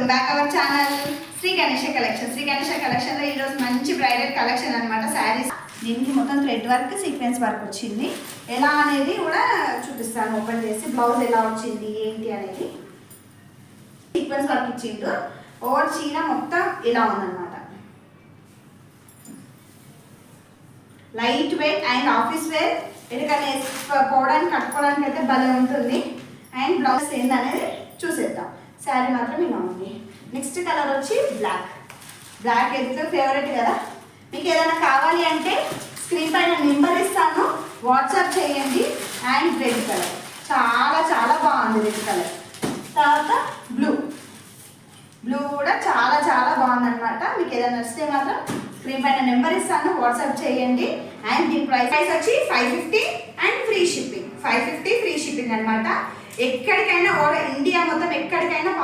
Welcome back our channel Shri Ganesha collection. Shri Ganesha collection లో ఈరోజు మంచి బ్రైడల్ కలెక్షన్ అనమాట. శారీస్ దీనికి మొత్తం థ్రెడ్ వర్క్ సీక్వెన్స్ వర్క్ వచ్చింది. ఎలా అనేది కూడా చూపిస్తాను ఓపెన్ చేసి. బ్లౌజ్ ఎలా వచ్చింది ఏంటి అనేది సీక్వెన్స్ వర్క్ ఇచ్చిండు. ఓవర్ చీర మొత్తం ఇలా ఉందన్నమాట. Light weight and office wear ఎందుకని పోవడానికి కట్టుకోవడానికి అయితే భలే ఉంటుంది. అండ్ బ్లౌజ్ ఏందనేది చూసేద్దాం. శారీ మాత్రం ఇలా ఉంది. నెక్స్ట్ కలర్ వచ్చి బ్లాక్. బ్లాక్ అయితే ఫేవరెట్ కదా. మీకు ఏదైనా కావాలి అంటే స్క్రీన్ పైన నెంబర్ ఇస్తాను, వాట్సాప్ చేయండి. అండ్ రెడ్ కలర్ చాలా చాలా బాగుంది. రెడ్ కలర్ తర్వాత బ్లూ కూడా చాలా చాలా బాగుంది అనమాట. మీకు ఏదైనా నచ్చితే మాత్రం స్క్రీన్ పైన నెంబర్ ఇస్తాను, వాట్సాప్ చేయండి. అండ్ దీని ప్రైస్ వచ్చి 550 and free shipping. 550 free shipping అనమాట. ఎక్కడికైనా ఇండియా మొత్తం ఎక్కడికైనా